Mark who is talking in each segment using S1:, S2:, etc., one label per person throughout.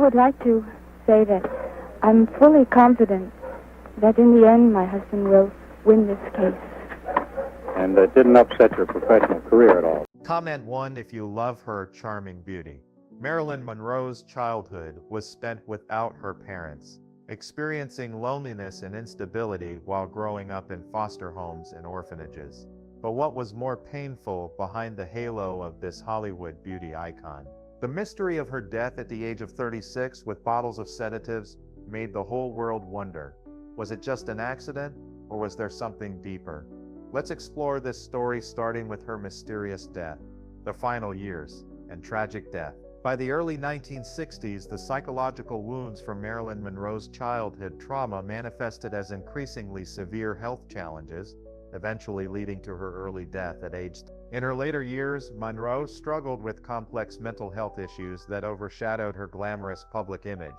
S1: would like to say that I'm fully confident that in the end my husband will win this case.
S2: And it didn't upset your professional career at all?
S3: Comment 1 if you love her charming beauty. Marilyn Monroe's childhood was spent without her parents, experiencing loneliness and instability while growing up in foster homes and orphanages. But what was more painful behind the halo of this Hollywood beauty icon? The mystery of her death at the age of 36 with bottles of sedatives made the whole world wonder. Was it just an accident, or was there something deeper? Let's explore this story starting with her mysterious death, the final years, and tragic death. By the early 1960s, the psychological wounds from Marilyn Monroe's childhood trauma manifested as increasingly severe health challenges, eventually leading to her early death at age 10. In her later years, Monroe struggled with complex mental health issues that overshadowed her glamorous public image.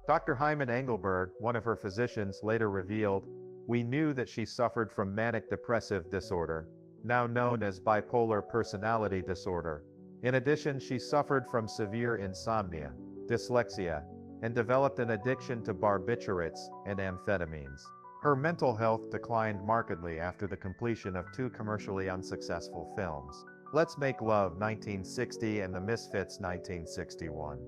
S3: Dr. Hyman Engelberg, one of her physicians, later revealed, "We knew that she suffered from manic depressive disorder, now known as bipolar personality disorder. In addition, she suffered from severe insomnia, dyslexia, and developed an addiction to barbiturates and amphetamines." Her mental health declined markedly after the completion of 2 commercially unsuccessful films, Let's Make Love 1960 and The Misfits 1961.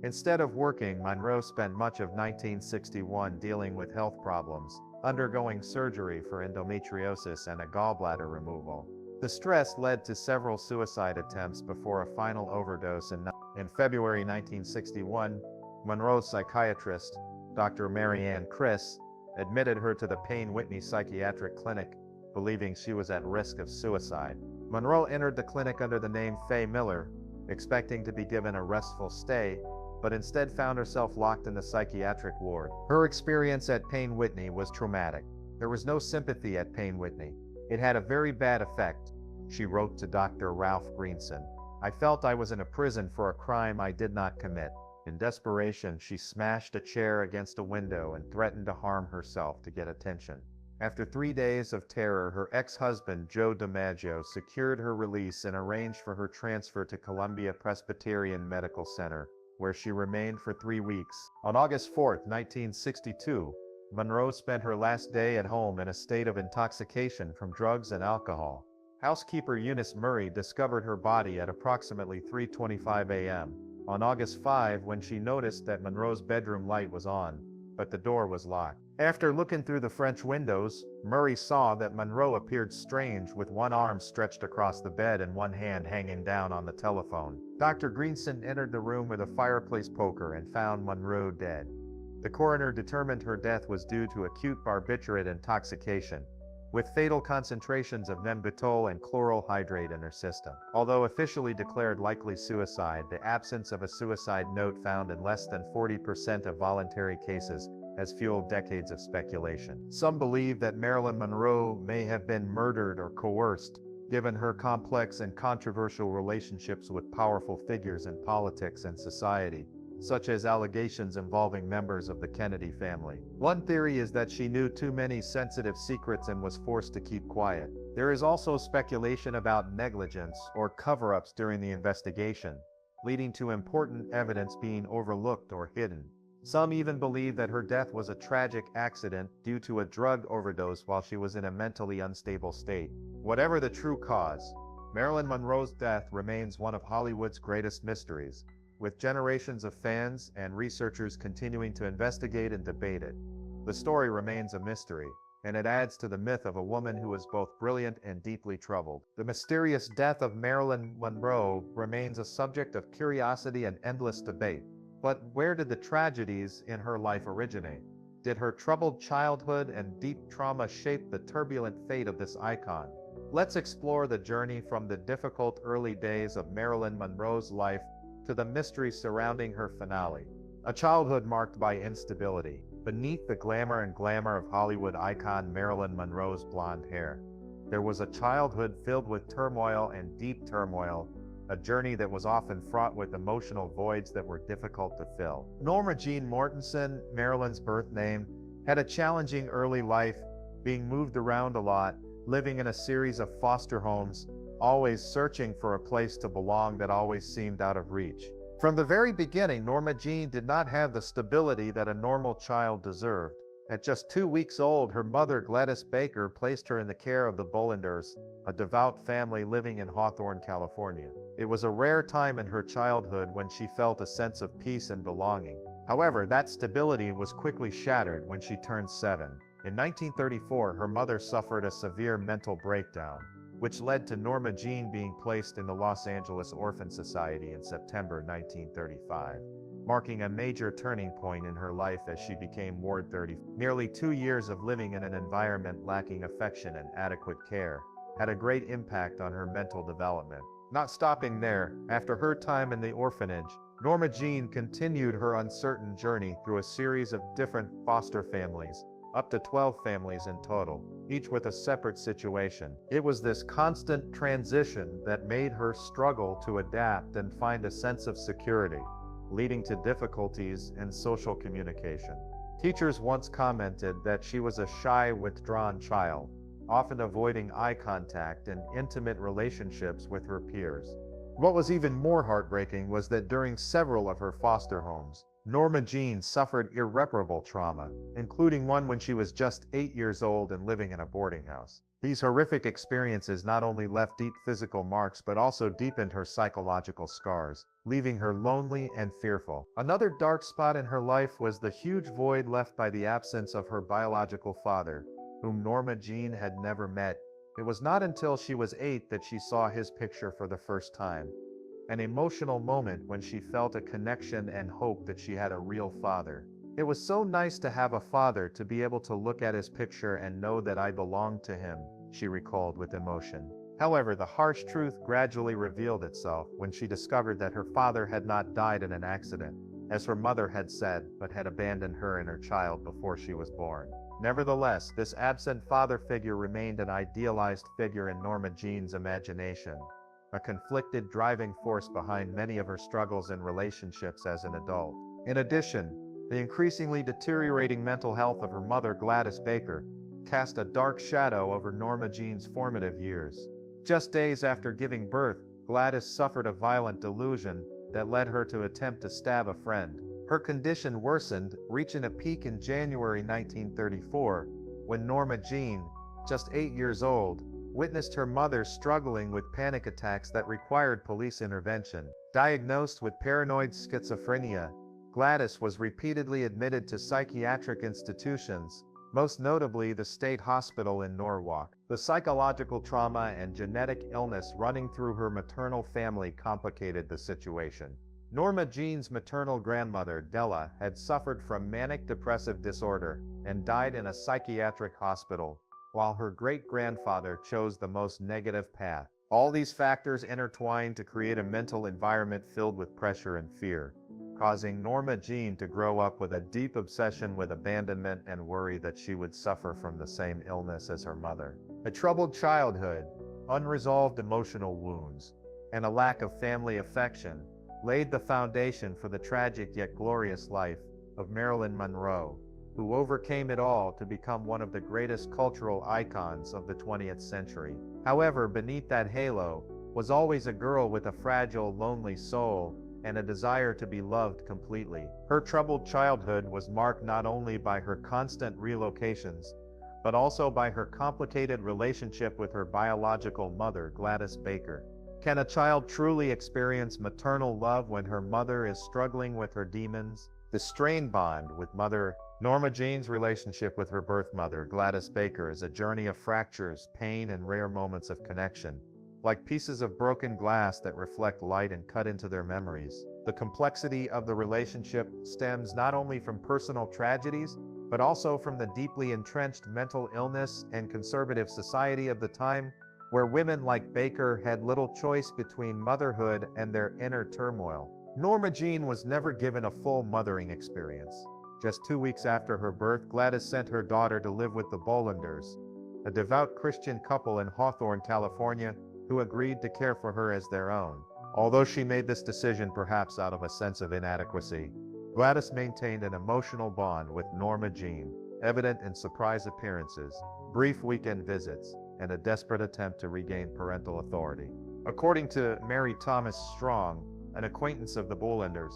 S3: Instead of working, Monroe spent much of 1961 dealing with health problems, undergoing surgery for endometriosis and a gallbladder removal. The stress led to several suicide attempts before a final overdose in February 1961. Monroe's psychiatrist, Dr. Marianne Criss, admitted her to the Payne Whitney Psychiatric Clinic, believing she was at risk of suicide. Monroe entered the clinic under the name Faye Miller, expecting to be given a restful stay, but instead found herself locked in the psychiatric ward. Her experience at Payne Whitney was traumatic. There was no sympathy at Payne Whitney. It had a very bad effect, she wrote to Dr. Ralph Greenson. "I felt I was in a prison for a crime I did not commit." In desperation, she smashed a chair against a window and threatened to harm herself to get attention. After 3 days of terror, her ex-husband, Joe DiMaggio, secured her release and arranged for her transfer to Columbia Presbyterian Medical Center, where she remained for 3 weeks. On August 4, 1962, Monroe spent her last day at home in a state of intoxication from drugs and alcohol. Housekeeper Eunice Murray discovered her body at approximately 3:25 a.m. on August 5 when she noticed that Monroe's bedroom light was on, but the door was locked. After looking through the French windows, Murray saw that Monroe appeared strange with one arm stretched across the bed and one hand hanging down on the telephone. Dr. Greenson entered the room with a fireplace poker and found Monroe dead. The coroner determined her death was due to acute barbiturate intoxication, with fatal concentrations of nembutal and chloral hydrate in her system. Although officially declared likely suicide, the absence of a suicide note found in less than 40% of voluntary cases has fueled decades of speculation. Some believe that Marilyn Monroe may have been murdered or coerced, given her complex and controversial relationships with powerful figures in politics and society, such as allegations involving members of the Kennedy family. One theory is that she knew too many sensitive secrets and was forced to keep quiet. There is also speculation about negligence or cover-ups during the investigation, leading to important evidence being overlooked or hidden. Some even believe that her death was a tragic accident due to a drug overdose while she was in a mentally unstable state. Whatever the true cause, Marilyn Monroe's death remains one of Hollywood's greatest mysteries, with generations of fans and researchers continuing to investigate and debate it. The story remains a mystery, and it adds to the myth of a woman who was both brilliant and deeply troubled. The mysterious death of Marilyn Monroe remains a subject of curiosity and endless debate. But where did the tragedies in her life originate? Did her troubled childhood and deep trauma shape the turbulent fate of this icon? Let's explore the journey from the difficult early days of Marilyn Monroe's life to the mystery surrounding her finale. A childhood marked by instability. Beneath the glamour of Hollywood icon Marilyn Monroe's blonde hair, there was a childhood filled with turmoil and deep turmoil, a journey that was often fraught with emotional voids that were difficult to fill. Norma Jeane Mortensen, Marilyn's birth name, had a challenging early life, being moved around a lot, living in a series of foster homes, always searching for a place to belong that always seemed out of reach. From the very beginning, Norma Jeane did not have the stability that a normal child deserved. At just 2 weeks old, her mother, Gladys Baker, placed her in the care of the Bollanders, a devout family living in Hawthorne, California. It was a rare time in her childhood when she felt a sense of peace and belonging. However, that stability was quickly shattered when she turned 7. In 1934, her mother suffered a severe mental breakdown, which led to Norma Jeane being placed in the Los Angeles Orphan Society in September 1935, marking a major turning point in her life as she became Ward 30. Nearly 2 years of living in an environment lacking affection and adequate care had a great impact on her mental development. Not stopping there, after her time in the orphanage, Norma Jeane continued her uncertain journey through a series of different foster families, up to 12 families in total, each with a separate situation. It was this constant transition that made her struggle to adapt and find a sense of security, leading to difficulties in social communication. Teachers once commented that she was a shy, withdrawn child, often avoiding eye contact and intimate relationships with her peers. What was even more heartbreaking was that during several of her foster homes, Norma Jeane suffered irreparable trauma, including one when she was just 8 years old and living in a boarding house. These horrific experiences not only left deep physical marks but also deepened her psychological scars, leaving her lonely and fearful. Another dark spot in her life was the huge void left by the absence of her biological father, whom Norma Jeane had never met. It was not until she was 8 that she saw his picture for the first time, an emotional moment when she felt a connection and hope that she had a real father. It was so nice to have a father, to be able to look at his picture and know that I belonged to him, she recalled with emotion. However, the harsh truth gradually revealed itself when she discovered that her father had not died in an accident, as her mother had said, but had abandoned her and her child before she was born. Nevertheless, this absent father figure remained an idealized figure in Norma Jeane's imagination, a conflicted driving force behind many of her struggles in relationships as an adult. In addition, the increasingly deteriorating mental health of her mother, Gladys Baker, cast a dark shadow over Norma Jeane's formative years. Just days after giving birth, Gladys suffered a violent delusion that led her to attempt to stab a friend. Her condition worsened, reaching a peak in January 1934, when Norma Jeane, just 8 years old, witnessed her mother struggling with panic attacks that required police intervention. Diagnosed with paranoid schizophrenia, Gladys was repeatedly admitted to psychiatric institutions, most notably the State Hospital in Norwalk. The psychological trauma and genetic illness running through her maternal family complicated the situation. Norma Jeane's maternal grandmother, Della, had suffered from manic depressive disorder and died in a psychiatric hospital, while her great-grandfather chose the most negative path. All these factors intertwined to create a mental environment filled with pressure and fear, causing Norma Jeane to grow up with a deep obsession with abandonment and worry that she would suffer from the same illness as her mother. A troubled childhood, unresolved emotional wounds, and a lack of family affection laid the foundation for the tragic yet glorious life of Marilyn Monroe, who overcame it all to become one of the greatest cultural icons of the 20th century. However, beneath that halo was always a girl with a fragile, lonely soul and a desire to be loved completely. Her troubled childhood was marked not only by her constant relocations, but also by her complicated relationship with her biological mother, Gladys Baker. Can a child truly experience maternal love when her mother is struggling with her demons? The strained bond with mother Norma Jeane's relationship with her birth mother, Gladys Baker, is a journey of fractures, pain, and rare moments of connection. Like pieces of broken glass that reflect light and cut into their memories, the complexity of the relationship stems not only from personal tragedies, but also from the deeply entrenched mental illness and conservative society of the time, where women like Baker had little choice between motherhood and their inner turmoil. Norma Jeane was never given a full mothering experience. Just 2 weeks after her birth, Gladys sent her daughter to live with the Bollanders, a devout Christian couple in Hawthorne, California, who agreed to care for her as their own. Although she made this decision perhaps out of a sense of inadequacy, Gladys maintained an emotional bond with Norma Jeane, evident in surprise appearances, brief weekend visits, and a desperate attempt to regain parental authority. According to Mary Thomas Strong, an acquaintance of the Bollanders.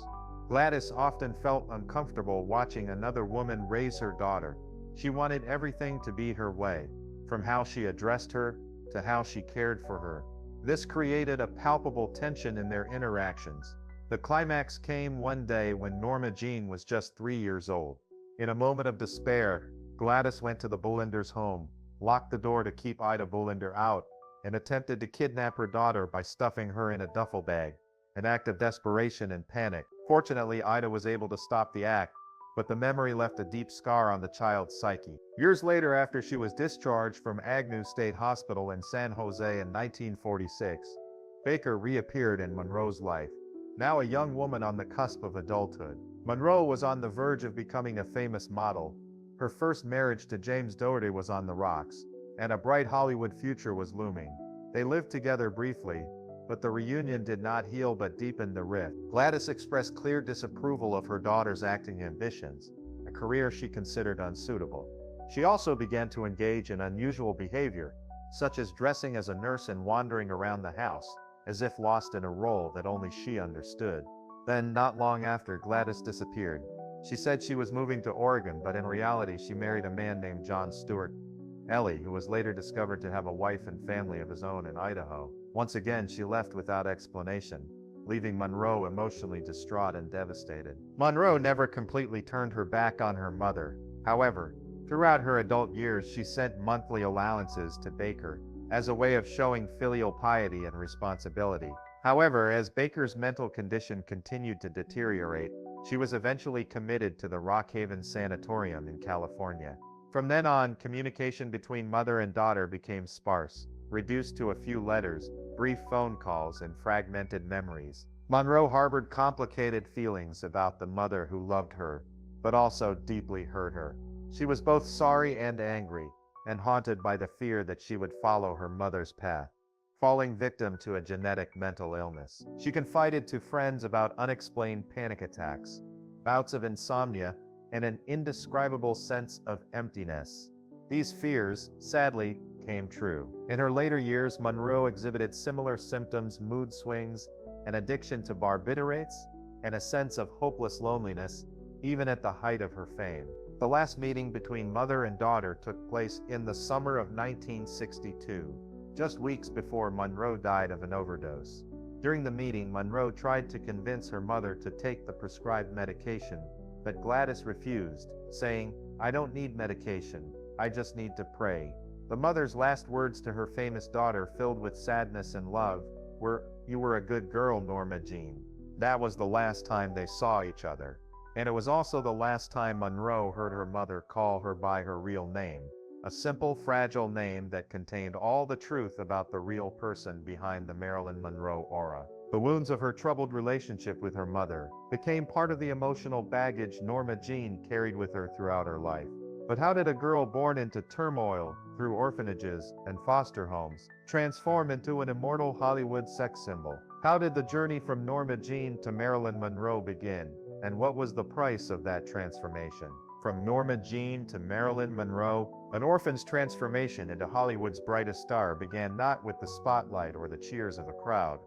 S3: Gladys often felt uncomfortable watching another woman raise her daughter. She wanted everything to be her way, from how she addressed her to how she cared for her. This created a palpable tension in their interactions. The climax came one day when Norma Jeane was just 3 years old. In a moment of despair, Gladys went to the Bollanders' home, locked the door to keep Ida Bollander out, and attempted to kidnap her daughter by stuffing her in a duffel bag, an act of desperation and panic. Fortunately, Ida was able to stop the act, but the memory left a deep scar on the child's psyche. Years later, after she was discharged from Agnew State Hospital in San Jose in 1946, Baker reappeared in Monroe's life. Now a young woman on the cusp of adulthood, Monroe was on the verge of becoming a famous model. Her first marriage to James Dougherty was on the rocks, and a bright Hollywood future was looming. They lived together briefly, but the reunion did not heal but deepened the rift. Gladys expressed clear disapproval of her daughter's acting ambitions, a career she considered unsuitable. She also began to engage in unusual behavior, such as dressing as a nurse and wandering around the house, as if lost in a role that only she understood. Then, not long after, Gladys disappeared. She said she was moving to Oregon, but in reality she married a man named John Stewart Ellie, who was later discovered to have a wife and family of his own in Idaho. Once again, she left without explanation, leaving Monroe emotionally distraught and devastated. Monroe never completely turned her back on her mother. However, throughout her adult years, she sent monthly allowances to Baker as a way of showing filial piety and responsibility. However, as Baker's mental condition continued to deteriorate, she was eventually committed to the Rockhaven Sanatorium in California. From then on, communication between mother and daughter became sparse, reduced to a few letters, brief phone calls, and fragmented memories. Monroe harbored complicated feelings about the mother who loved her, but also deeply hurt her. She was both sorry and angry, and haunted by the fear that she would follow her mother's path, falling victim to a genetic mental illness. She confided to friends about unexplained panic attacks, bouts of insomnia, and an indescribable sense of emptiness. These fears, sadly, came true. In her later years, Monroe exhibited similar symptoms: mood swings, an addiction to barbiturates, and a sense of hopeless loneliness, even at the height of her fame. The last meeting between mother and daughter took place in the summer of 1962, just weeks before Monroe died of an overdose. During the meeting, Monroe tried to convince her mother to take the prescribed medication, but Gladys refused, saying, "I don't need medication, I just need to pray." The mother's last words to her famous daughter, filled with sadness and love, were, "You were a good girl, Norma Jeane." That was the last time they saw each other. And it was also the last time Monroe heard her mother call her by her real name, a simple, fragile name that contained all the truth about the real person behind the Marilyn Monroe aura. The wounds of her troubled relationship with her mother became part of the emotional baggage Norma Jeane carried with her throughout her life. But how did a girl born into turmoil, through orphanages and foster homes, transform into an immortal Hollywood sex symbol? How did the journey from Norma Jeane to Marilyn Monroe begin, and what was the price of that transformation? From Norma Jeane to Marilyn Monroe, an orphan's transformation into Hollywood's brightest star began not with the spotlight or the cheers of a crowd,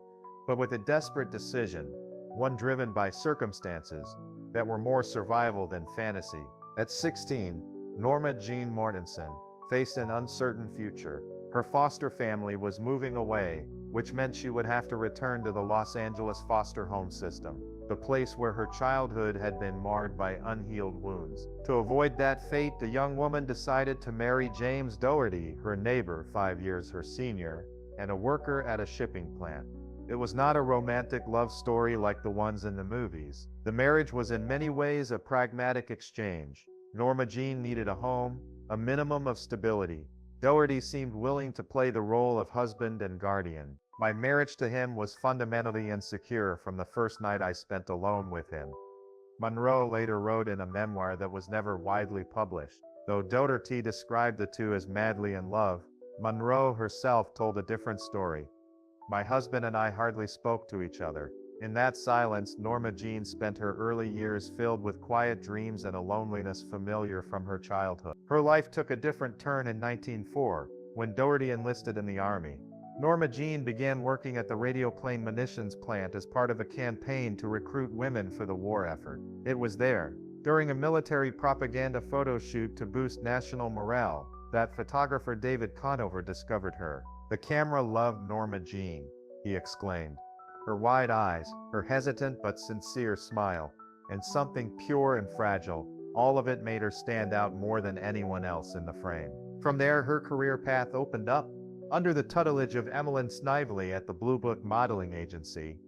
S3: but with a desperate decision, one driven by circumstances that were more survival than fantasy. At 16, Norma Jeane Mortensen faced an uncertain future. Her foster family was moving away, which meant she would have to return to the Los Angeles foster home system, the place where her childhood had been marred by unhealed wounds. To avoid that fate, the young woman decided to marry James Dougherty, her neighbor 5 years her senior, and a worker at a shipping plant. It was not a romantic love story like the ones in the movies. The marriage was in many ways a pragmatic exchange. Norma Jeane needed a home, a minimum of stability. Dougherty seemed willing to play the role of husband and guardian. My marriage to him was fundamentally insecure from the first night I spent alone with him. Monroe later wrote in a memoir that was never widely published. Though Dougherty described the two as madly in love, Monroe herself told a different story. "My husband and I hardly spoke to each other. In that silence, Norma Jeane spent her early years filled with quiet dreams and a loneliness familiar from her childhood." Her life took a different turn in 1904, when Dougherty enlisted in the Army. Norma Jeane began working at the radioplane munitions plant as part of a campaign to recruit women for the war effort. It was there, during a military propaganda photo shoot to boost national morale, that photographer David Conover discovered her. "The camera loved Norma Jeane," he exclaimed. Her wide eyes, her hesitant but sincere smile, and something pure and fragile, all of it made her stand out more than anyone else in the frame. From there, her career path opened up. Under the tutelage of Emmeline Snively at the Blue Book modeling agency,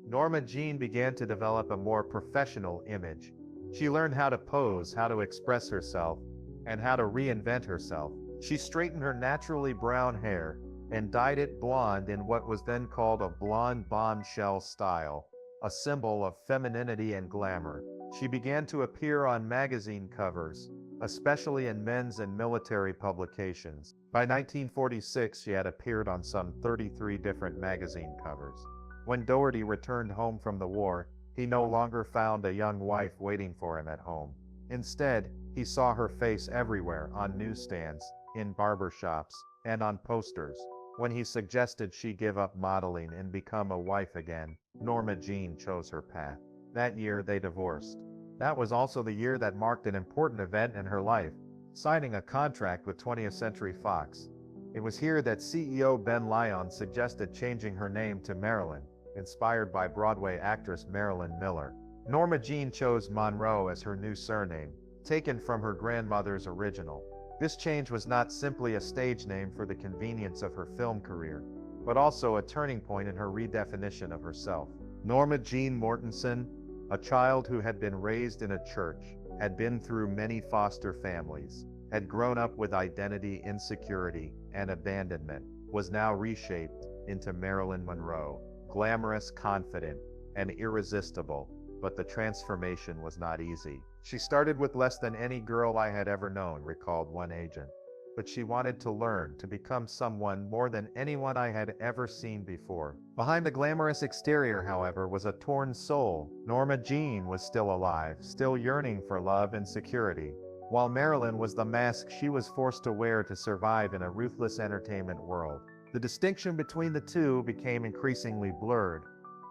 S3: Norma Jeane began to develop a more professional image. She learned how to pose, how to express herself, and how to reinvent herself. She straightened her naturally brown hair and dyed it blonde in what was then called a blonde bombshell style, a symbol of femininity and glamour. She began to appear on magazine covers, especially in men's and military publications. By 1946, she had appeared on some 33 different magazine covers. When Doherty returned home from the war, he no longer found a young wife waiting for him at home. Instead, he saw her face everywhere, on newsstands, in barbershops, and on posters. When he suggested she give up modeling and become a wife again, Norma Jeane chose her path. That year, they divorced. That was also the year that marked an important event in her life, signing a contract with 20th Century Fox. It was here that CEO Ben Lyon suggested changing her name to Marilyn, inspired by Broadway actress Marilyn Miller. Norma Jeane chose Monroe as her new surname, taken from her grandmother's original. This change was not simply a stage name for the convenience of her film career, but also a turning point in her redefinition of herself. Norma Jeane Mortensen, a child who had been raised in a church, had been through many foster families, had grown up with identity insecurity and abandonment, was now reshaped into Marilyn Monroe, glamorous, confident, and irresistible, but the transformation was not easy. "She started with less than any girl I had ever known," recalled one agent. "But she wanted to learn, to become someone more than anyone I had ever seen before." Behind the glamorous exterior, however, was a torn soul. Norma Jeane was still alive, still yearning for love and security, while Marilyn was the mask she was forced to wear to survive in a ruthless entertainment world. The distinction between the two became increasingly blurred,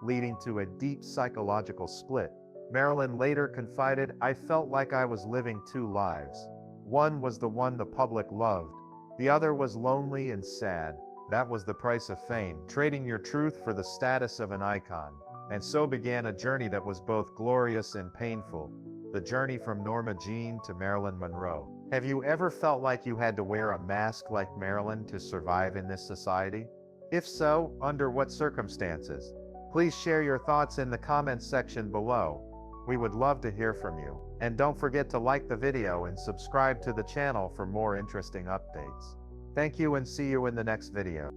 S3: leading to a deep psychological split. Marilyn later confided, "I felt like I was living two lives. One was the one the public loved. The other was lonely and sad. That was the price of fame, trading your truth for the status of an icon." And so began a journey that was both glorious and painful. The journey from Norma Jeane to Marilyn Monroe. Have you ever felt like you had to wear a mask like Marilyn to survive in this society? If so, under what circumstances? Please share your thoughts in the comments section below. We would love to hear from you. And don't forget to like the video and subscribe to the channel for more interesting updates. Thank you and see you in the next video.